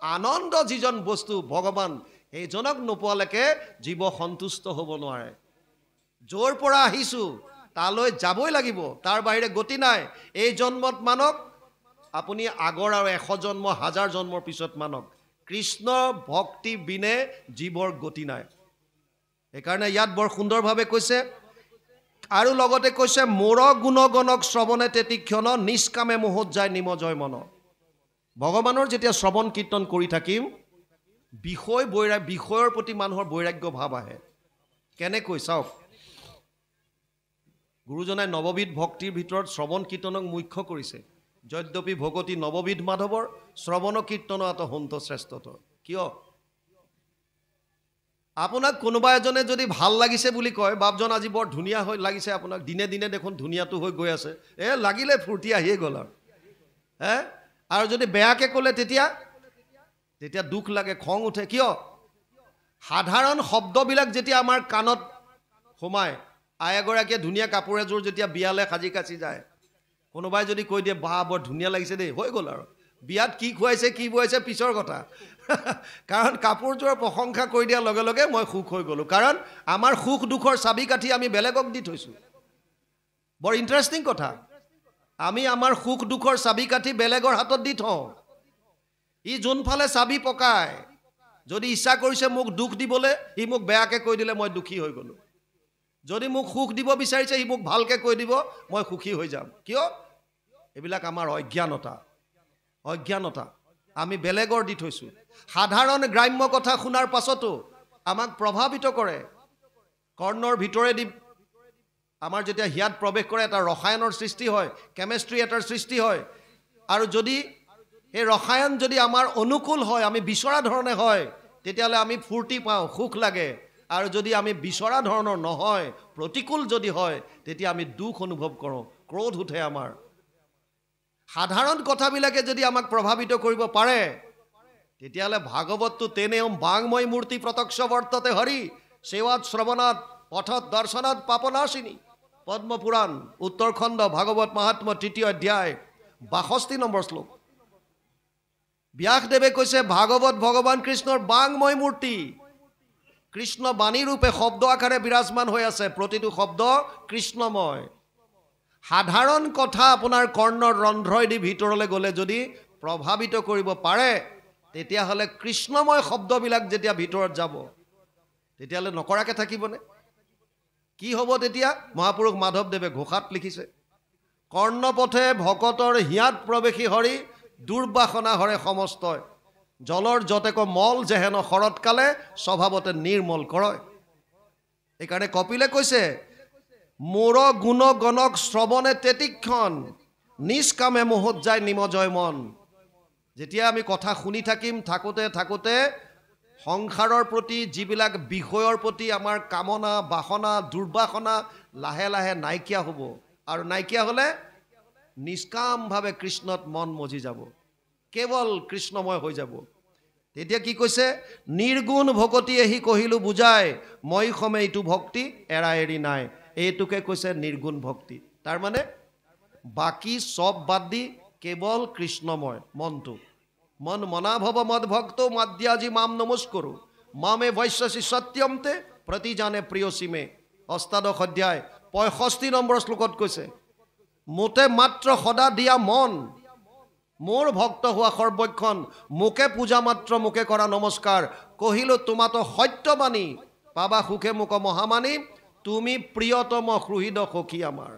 আনন্দ যিজন বস্তু ভগৱান, সেইজনক নোপোৱালৈকে জীৱ সন্তুষ্ট হ'ব নোৱাৰে। য'ৰ পৰা আহিছোঁ তালৈ যাবই লাগিব, তাৰ বাহিৰে গতি নাই। এই জন্মত মানক, আপুনি আগৰ আৰু 100 জন্ম 1000 জন্মৰ পিছত মানক, কৃষ্ণ ভক্তি বিনে জীৱৰ গতি নাই। সেইকাৰণে ইয়াত বৰ সুন্দৰভাৱে কৈছে, আৰু লগতে কৈছে, মোৰ গুণগণক শ্ৰৱণে তেতিক্ষণ, নিষ্কামে মোহত যায় নিমজয় মন। ভগৱানৰ যেতিয়া শ্ৰৱণ কীৰ্তন কৰি থাকিম, বিষয়ৰ প্ৰতি মানুহৰ বৈৰাগ্য ভাৱ আহে। কেনেকৈ চাওক, গুৰুজনাই নৱবিধ ভক্তিৰ ভিতৰত শ্ৰৱণ কীৰ্তনক মুখ্য কৰিছে। যদ্যপি ভগতি নৱবিধ মাধৱৰ, শ্ৰৱণ কীৰ্তন আত সন্ত শ্ৰেষ্ঠতৰ। কিয়? আপোনাক কোনোবা এজনে যদি ভাল লাগিছে বুলি কয়, বাপজন আজি বৰ ধুনীয়া হৈ লাগিছে আপোনাক, দিনে দিনে দেখোন ধুনীয়াটো হৈ গৈ আছে, লাগিলে ফূৰ্তি আহিয়ে গ'ল আৰু যদি বেয়াকৈ ক'লে তেতিয়া দুখ লাগে, খং উঠে। কিয়? সাধাৰণ শব্দবিলাক যেতিয়া আমাৰ কাণত সোমায়, আই এগৰাকীয়ে ধুনীয়া কাপোৰ এযোৰ যেতিয়া বিয়ালৈ সাজি কাচি যায়, কোনোবাই যদি কৈ দিয়ে, বাহ বৰ ধুনীয়া লাগিছে দেই, হৈ গ'ল আৰু। বিয়াত কি খুৱাইছে কি বুৱাইছে পিছৰ কথা। কাৰণ কাপোৰযোৰৰ প্ৰশংসা কৰি দিয়াৰ লগে লগে মই সুখ হৈ গ'লোঁ। কাৰণ আমাৰ সুখ দুখৰ চাবি কাঠি আমি বেলেগক দি থৈছোঁ। বৰ ইণ্টাৰেষ্টিং কথা, আমি আমাৰ সুখ দুখৰ চাবি কাঠি বেলেগৰ হাতত দি থওঁ। ই যোনফালে চাবি পকায়, যদি ইচ্ছা কৰিছে মোক দুখ দিবলৈ, সি মোক বেয়াকৈ কৈ দিলে মই দুখী হৈ গ'লোঁ। যদি মোক সুখ দিব বিচাৰিছে, সি মোক ভালকৈ কৈ দিব, মই সুখী হৈ যাম। কিয়? এইবিলাক আমাৰ অজ্ঞানতা আমি বেলেগৰ দি থৈছোঁ। সাধাৰণ গ্ৰাম্য কথা শুনাৰ পাছতো আমাক প্ৰভাৱিত কৰে। কৰ্ণৰ ভিতৰেদি আমাৰ যেতিয়া হিয়াত প্ৰৱেশ কৰে, এটা ৰসায়নৰ সৃষ্টি হয়, কেমেষ্ট্ৰি এটাৰ সৃষ্টি হয়। আৰু যদি এই ৰসায়ন যদি আমাৰ অনুকূল হয়, আমি বিচৰা ধৰণে হয়, তেতিয়াহ'লে আমি ফূৰ্তি পাওঁ, সুখ লাগে। আৰু যদি আমি বিচৰা ধৰণৰ নহয়, প্ৰতিকূল যদি হয়, তেতিয়া আমি দুখ অনুভৱ কৰোঁ, ক্ৰোধ উঠে আমাৰ। সাধাৰণ কথাবিলাকে যদি আমাক প্ৰভাৱিত কৰিব পাৰে, তেতিয়াহ'লে ভাগৱতটো তেনেও বাংময় মূৰ্তি প্ৰত্যক্ষ বৰ্ততে হৰি, সেৱাত শ্ৰৱণাত পথত দৰ্শনাত পাপনাশিনী। পদ্মপুৰাণ উত্তৰখণ্ড ভাগৱত মহাত্ম্য 3য় অধ্যায় 62 নম্বৰ শ্লোক। ব্যাসদেৱে কৈছে, ভাগৱত ভগৱান কৃষ্ণৰ বাংময় মূৰ্তি। কৃষ্ণ বাণী ৰূপে শব্দ আকাৰে বিৰাজমান হৈ আছে, প্ৰতিটো শব্দ কৃষ্ণময়। সাধাৰণ কথা আপোনাৰ কৰ্ণৰ ৰন্ধ্ৰইদি ভিতৰলৈ গ'লে যদি প্ৰভাৱিত কৰিব পাৰে, তেতিয়াহ'লে কৃষ্ণময় শব্দবিলাক যেতিয়া ভিতৰত যাব, তেতিয়াহ'লে নকৰাকৈ থাকিবনে? কি হ'ব তেতিয়া? মহাপুৰুষ মাধৱদেৱে ঘোষাত লিখিছে, কৰ্ণপথে ভকতৰ হিয়াত প্ৰৱেশী হৰি, দুৰ্বাসনা হৰে সমস্তই, জলৰ যতেক মল যেহেন শৰৎকালে, স্বভাৱতে নিৰ্মল কৰয়। সেইকাৰণে কপিলে কৈছে, মোৰ গুণ গণক শ্ৰৱণে তেতিক্ষণ, নিষ্কামে মোহত যায় নিমজয় মন। যেতিয়া আমি কথা শুনি থাকোঁতে সংসাৰৰ প্ৰতি যিবিলাক বিষয়ৰ প্ৰতি আমাৰ কামনা বাসনা দুৰ্বাসনা লাহে লাহে নাইকিয়া হ'ব। আৰু নাইকিয়া হ'লে নিষ্কামভাৱে কৃষ্ণত মন মজি যাব, কেৱল কৃষ্ণময় হৈ যাব। তেতিয়া কি কৈছে? নিৰ্গুণ ভকতি এহি কহিলোঁ বুজাই, মই সমে ইটো ভক্তি এৰা এৰি নাই। এইটোকে কৈছে নিৰ্গুণ ভক্তি। তাৰ মানে বাকী সব বাদ দি কেৱল কৃষ্ণময় মনটো। মন মনা ভৱ মদ ভক্ত মাদ্যাজি মাম নমস্কৰো মামে বৈশ্যসি সত্যমতে প্ৰতিজানে প্ৰিয়সীমে। অষ্টাদশ অধ্যায় 65 নম্বৰ শ্লোকত কৈছে, মোতে মাত্ৰ সদা দিয়া মন, মোৰ ভক্ত হোৱা সৰ্বক্ষণ, মোকে পূজা মাত্ৰ মোকে কৰা নমস্কাৰ, কহিলো তোমাতো সত্যবাণী পাবা সুখে মোক মহামানী, তুমি প্ৰিয়তম সুহৃদ সখী আমাৰ।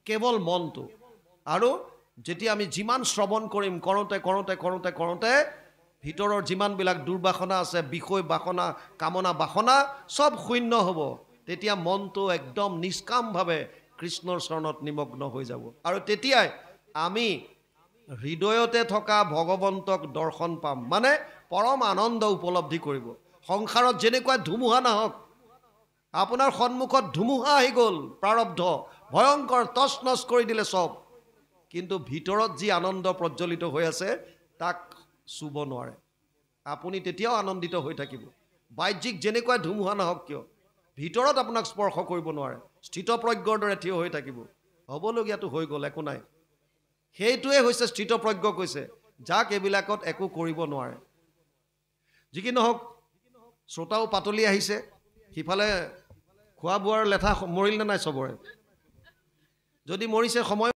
কেৱল মনটো। আৰু যেতিয়া আমি যিমান শ্ৰৱণ কৰিম কৰোঁতে কৰোঁতে কৰোঁতে কৰোঁতে ভিতৰৰ যিমানবিলাক দুৰ্বাসনা আছে, বিষয় বাসনা, কামনা বাসনা সব শূন্য হ'ব। তেতিয়া মনটো একদম নিষ্কামভাৱে কৃষ্ণৰ চৰণত নিমগ্ন হৈ যাব। আৰু তেতিয়াই আমি হৃদয়তে থকা ভগৱন্তক দৰ্শন পাম, মানে পৰম আনন্দ উপলব্ধি কৰিব। সংসাৰত যেনেকুৱা ধুমুহা নাহক, আপোনাৰ সন্মুখত ধুমুহা আহি গ'ল, প্ৰাৰব্ধ ভয়ংকৰ তছ নছ কৰি দিলে চব, কিন্তু ভিতৰত যি আনন্দ প্ৰজ্বলিত হৈ আছে তাক চুব নোৱাৰে। আপুনি তেতিয়াও আনন্দিত হৈ থাকিব। বাহ্যিক যেনেকুৱা ধুমুহা নাহক কিয়, ভিতৰত আপোনাক স্পৰ্শ কৰিব নোৱাৰে। স্থিতপ্ৰজ্ঞৰ দৰে থিয় হৈ থাকিব। হ'বলগীয়াটো হৈ গ'ল, একো নাই। সেইটোৱে হৈছে স্থিতপ্ৰজ্ঞ, কৈছে যাক এইবিলাকত একো কৰিব নোৱাৰে। যি কি নহওক, শ্ৰোতাও পাতলি আহিছে। সিফালে খোৱা বোৱাৰ লেঠা মৰিল নে নাই চবৰে? যদি মৰিছে সময়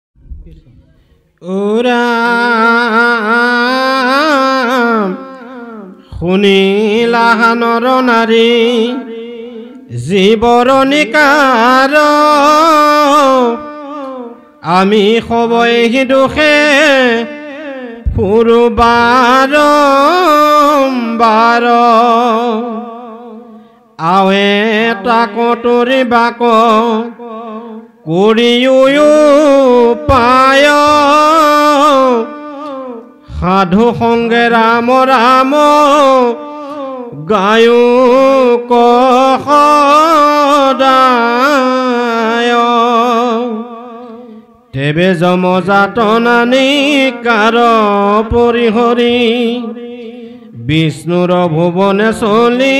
শুনিলা নৰ নাৰী জীৱৰ নিকাৰ, আমি সবই দুখে ফুৰুবাৰ বাৰ, আৱে তাক তৰিবাক কৰিও পায়, সাধু সংগে ৰাম ৰাম গায়ো সদায়, তেবে যমযাতনানি কাৰ পৰিহৰি, বিষ্ণুৰ ভুৱনে চলি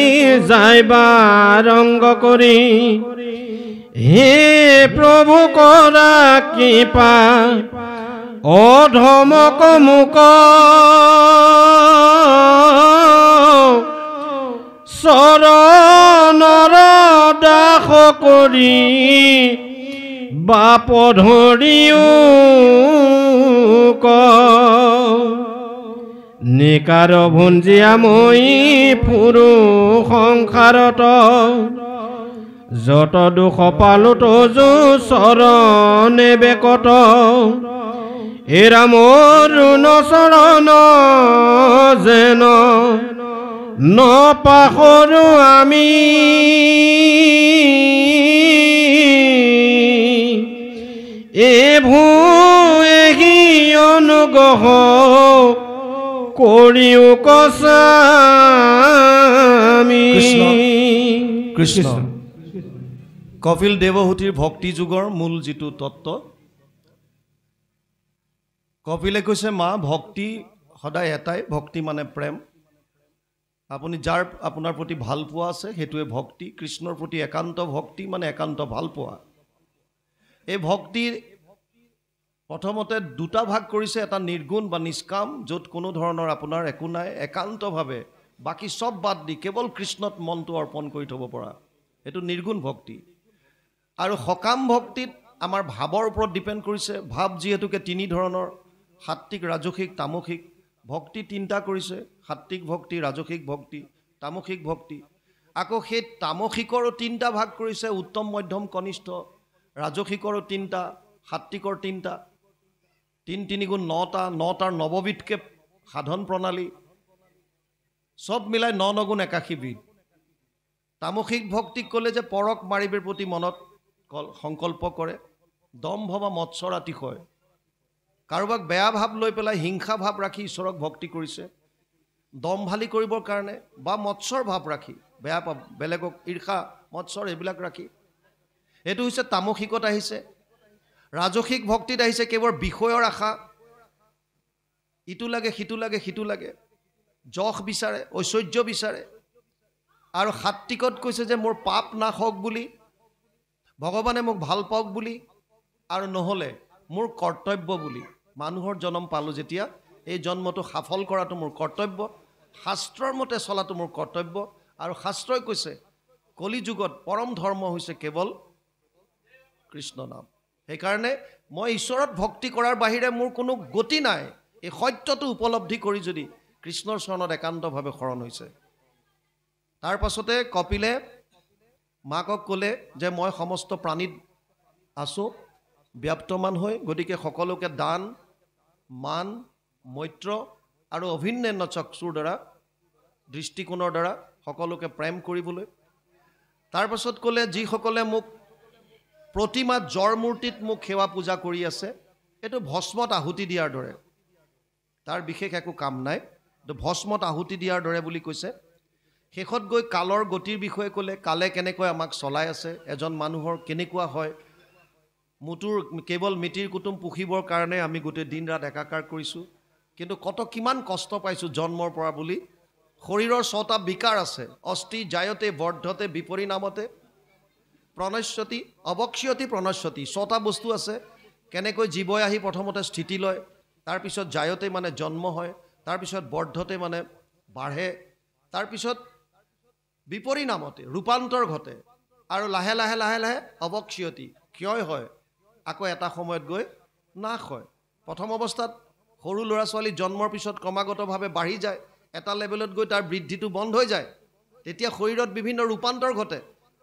যাইবা ৰংগ কৰি, হে প্ৰভু কৰা কৃপা অধমক মুক, চৰণৰ দাস কৰি বাপ ধৰিও ক, নিকাৰ ভুঞ্জিয়া মই ফুৰো সংসাৰত, যত দুখ পালো তজু চৰণে বেকত, এৰা মোৰ চৰণ যেন নপাহৰো আমি, এভু এহি অনুগ্ৰহ কৰিও কসামি। কৃষ্ণ কপিল দেৱহূতিৰ ভক্তি যুগৰ মূল যিটো তত্ত্ব, কপিলে কৈছে মা ভক্তি সদায় এটাই, ভক্তি মানে প্ৰেম। আপুনি যাৰ আপোনাৰ প্ৰতি ভাল পোৱা আছে সেইটোৱে ভক্তি। কৃষ্ণৰ প্ৰতি একান্ত ভক্তি মানে একান্ত ভাল পোৱা। এই ভক্তিৰ প্ৰথমতে দুটা ভাগ কৰিছে, এটা নিৰ্গুণ বা নিষ্কাম, য'ত কোনো ধৰণৰ আপোনাৰ একো নাই, একান্তভাৱে বাকী চব বাদ দি কেৱল কৃষ্ণত মনটো অৰ্পণ কৰি থ'ব পৰা, এইটো নিৰ্গুণ ভক্তি। আৰু সকাম ভক্তিত আমাৰ ভাৱৰ ওপৰত ডিপেণ্ড কৰিছে। ভাৱ যিহেতুকে তিনি ধৰণৰ, সাত্বিক, ৰাজসিক, তামসিক। ভক্তি তিনিটা কৰিছে, সাত্বিক ভক্তি, ৰাজসিক ভক্তি, তামসিক ভক্তি। আকৌ সেই তামসিকৰো তিনিটা ভাগ কৰিছে, উত্তম, মধ্যম, কনিষ্ঠ। ৰাজসিকৰো তিনিটা, সাত্বিকৰ তিনিটা, তিনি গুণ নটা, নটাৰ নৱবিধকে সাধন প্ৰণালী, চব মিলাই ৯ গুণ ৮১ বিধ। তামসিক ভক্তিক ক'লে যে পৰক মাৰিবৰ প্ৰতি মনত সংকল্প কৰে, দম্ভ বা মৎসৰ আতিশয়, কাৰোবাক বেয়া ভাৱ লৈ পেলাই হিংসা ভাৱ ৰাখি ঈশ্বৰক ভক্তি কৰিছে, দম্ভালি কৰিবৰ কাৰণে, বা মৎসৰ ভাৱ ৰাখি বেয়া পাব, বেলেগক ঈৰ্ষা মৎসৰ এইবিলাক ৰাখি, এইটো হৈছে তামসিকত আহিছে। ৰাজসিক ভক্তিত আহিছে কেৱল বিষয়ৰ আশা, ইটো লাগে সিটো লাগে সিটো লাগে, যশ বিচাৰে, ঐশ্বৰ্য বিচাৰে। আৰু সাত্বিকত কৈছে যে মোৰ পাপ নাশ হওক বুলি, ভগৱানে মোক ভাল পাওক বুলি আৰু নহ'লে মোৰ কৰ্তব্য বুলি মানুহৰ জন্ম পালোঁ যেতিয়া এই জন্মটো সফল কৰাটো মোৰ কৰ্তব্য, শাস্ত্ৰৰ মতে চলাটো মোৰ কৰ্তব্য। আৰু শাস্ত্ৰই কৈছে কলি যুগত পৰম ধৰ্ম হৈছে কেৱল কৃষ্ণ নাম। সেইকাৰণে মই ঈশ্বৰত ভক্তি কৰাৰ বাহিৰে মোৰ কোনো গতি নাই। এই সত্যটো উপলব্ধি কৰি যদি কৃষ্ণৰ চৰণত একান্তভাৱে শৰণ হৈছে। তাৰ পাছতে কপিলে মাকক ক'লে যে মই সমস্ত প্ৰাণীত আছোঁ ব্যাপ্তমান হৈ, গতিকে সকলোকে দান মান মৈত্ৰ আৰু অভিন্নান্য চক্ষুৰ দ্বাৰা দৃষ্টিকোণৰ দ্বাৰা সকলোকে প্ৰেম কৰিবলৈ। তাৰ পাছত ক'লে যিসকলে মোক প্ৰতিমা জ্বৰ মূৰ্তিত মোক সেৱা পূজা কৰি আছে, এইটো ভস্মত আহুতি দিয়াৰ দৰে, তাৰ বিশেষ একো কাম নাই, এইটো ভস্মত আহুতি দিয়াৰ দৰে বুলি কৈছে। শেষত গৈ কালৰ গতিৰ বিষয়ে ক'লে, কালে কেনেকৈ আমাক চলাই আছে, এজন মানুহৰ কেনেকুৱা হয়। মুঠুৰ কেৱল মিতিৰ কুটুম পুহিবৰ কাৰণে আমি গোটেই দিন ৰাত একাকাৰ কৰিছোঁ, কিন্তু কিমান কষ্ট পাইছোঁ জন্মৰ পৰা বুলি। শৰীৰৰ 6টা বিকাৰ আছে, অস্থি জায়তে বৰ্ধতে বিপৰিণামতে প্ৰণশ্যতি অৱক্ষয়তি প্ৰণশ্যতি, 6টা বস্তু আছে। কেনেকৈ জীৱই আহি প্ৰথমতে স্থিতি লয়, তাৰপিছত জায়তে মানে জন্ম হয়, তাৰপিছত বৰ্ধতে মানে বাঢ়ে, তাৰপিছত বিপৰিণামতে ৰূপান্তৰ ঘটে, আৰু লাহে লাহে লাহে লাহে অৱক্ষয়তি ক্ষয় হয়, আকৌ এটা সময়ত গৈ নাশ হয়। প্ৰথম অৱস্থাত সৰু ল'ৰা ছোৱালী জন্মৰ পিছত ক্ৰমাগতভাৱে বাঢ়ি যায়, এটা লেভেলত গৈ তাৰ বৃদ্ধিটো বন্ধ হৈ যায়, তেতিয়া শৰীৰত বিভিন্ন ৰূপান্তৰ ঘটে,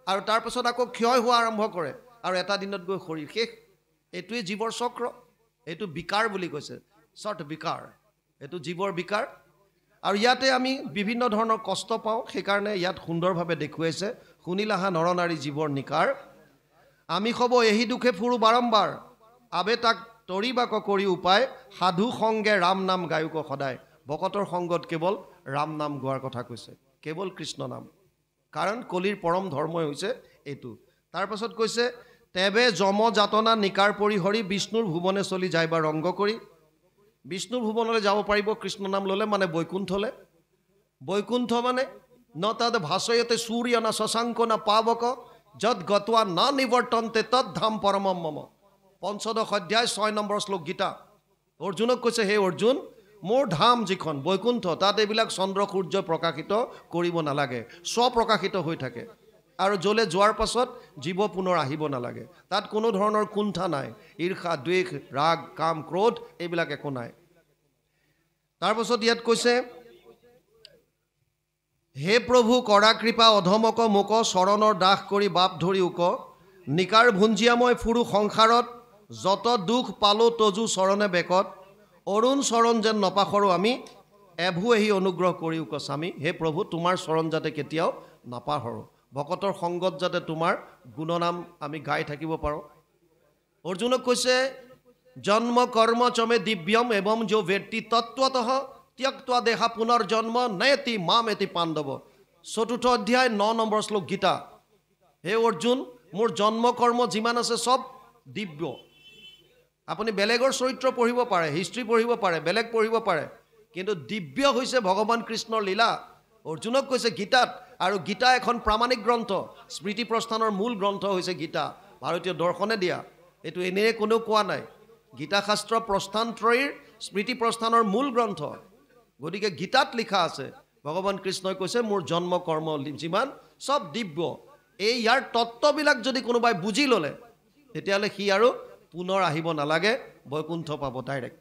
আৰু তাৰপাছত আকৌ ক্ষয় হোৱা আৰম্ভ কৰে, আৰু এটা দিনত গৈ শৰীৰ শেষ। এইটোৱে জীৱৰ চক্ৰ, এইটো বিকাৰ বুলি কৈছে, শ্বৰ্ট বিকাৰ, এইটো জীৱৰ বিকাৰ। আৰু ইয়াতে আমি বিভিন্ন ধৰণৰ কষ্ট পাওঁ, সেইকাৰণে ইয়াত সুন্দৰভাৱে দেখুৱাইছে, শুনিলাহা নৰনাৰী জীৱৰ নিকাৰ, আমি সব এহি দুখে ফুৰো বাৰম্বাৰ, আবে তাক তৰিবাক কৰি উপায়, সাধু সংগে ৰাম নাম গায়ক সদায়। ভকতৰ সংগত কেৱল ৰাম নাম গোৱাৰ কথা কৈছে, কেৱল কৃষ্ণ নাম, কাৰণ কলিৰ পৰম ধৰ্মই হৈছে এইটো। তাৰ পাছত কৈছে তেবে যম যাতনা নিকাৰ পৰিহৰি, বিষ্ণুৰ ভুৱনে চলি যায় বা ৰংগ কৰি। বিষ্ণুৰ ভুৱনলৈ যাব পাৰিব কৃষ্ণ নাম ল'লে, মানে বৈকুণ্ঠলৈ। বৈকুণ্ঠ মানে ন তদ ভাষয়তে সূৰ্য ন শশাংক ন পাৱক, যদ গত্বা ন নিৱৰ্তন্তে তদ ধাম পৰমম মম। 15 অধ্যায় 6 নম্বৰ শ্লোক গীতা। অৰ্জুনক কৈছে, হে অৰ্জুন, মোৰ ধাম যিখন বৈকুণ্ঠ, তাত এইবিলাক চন্দ্ৰ সূৰ্য প্ৰকাশিত কৰিব নালাগে, স্বপ্ৰকাশিত হৈ থাকে। আৰু য'লে যোৱাৰ পাছত জীৱ পুনৰ আহিব নালাগে, তাত কোনো ধৰণৰ কুণ্ঠা নাই, ঈৰ্ষা দ্বেষ ৰাগ কাম ক্ৰোধ এইবিলাক একো নাই। তাৰপাছত ইয়াত কৈছে, হে প্ৰভু কৰা কৃপা অধমক মোক, চৰণৰ দাস কৰি বাপ ধৰি উক, নিকাৰ ভুঞ্জিয়া মই ফুৰো সংসাৰত, যত দুখ পালো তজু চৰণে বেকত, অৰুণ চৰণ যেন নপাখৰো আমি, এভু এহি অনুগ্ৰহ কৰি উক স্বামী। হে প্ৰভু তোমাৰ চৰণ যাতে কেতিয়াও নাপাহৰোঁ, ভকতৰ সংগত যাতে তোমাৰ গুণনাম আমি গাই থাকিব পাৰোঁ। অৰ্জুনক কৈছে জন্ম কৰ্ম চমে দিব্যম এবং যো ব্যক্তি তত্ত্বতঃ ত্যক্তা দেহা পুনৰ্জন্ম নেতি মাম এতি পাণ্ডৱ। 4ৰ্থ অধ্যায় 9 নম্বৰ শ্লোক গীতা। হে অৰ্জুন, মোৰ জন্ম কৰ্ম যিমান আছে চব দিব্য। আপুনি বেলেগৰ চৰিত্ৰ পঢ়িব পাৰে, হিষ্ট্ৰী পঢ়িব পাৰে, বেলেগ পঢ়িব পাৰে, কিন্তু দিব্য হৈছে ভগৱান কৃষ্ণৰ লীলা। অৰ্জুনক কৈছে গীতাত, আৰু গীতা এখন প্ৰামাণিক গ্ৰন্থ, স্মৃতি প্ৰস্থানৰ মূল গ্ৰন্থ হৈছে গীতা, ভাৰতীয় দৰ্শনে দিয়া, এইটো এনেই কোনেও কোৱা নাই। গীতা শাস্ত্ৰ প্ৰস্থানত্ৰয়ীৰ স্মৃতি প্ৰস্থানৰ মূল গ্ৰন্থ, গতিকে গীতাত লিখা আছে ভগৱান কৃষ্ণই কৈছে মোৰ জন্ম কৰ্ম যিমান চব দিব্য। এই ইয়াৰ তত্ত্ববিলাক যদি কোনোবাই বুজি ল'লে, তেতিয়াহ'লে সি আৰু পুনৰ আহিব নালাগে, বৈকুণ্ঠ পাব ডাইৰেক্ট।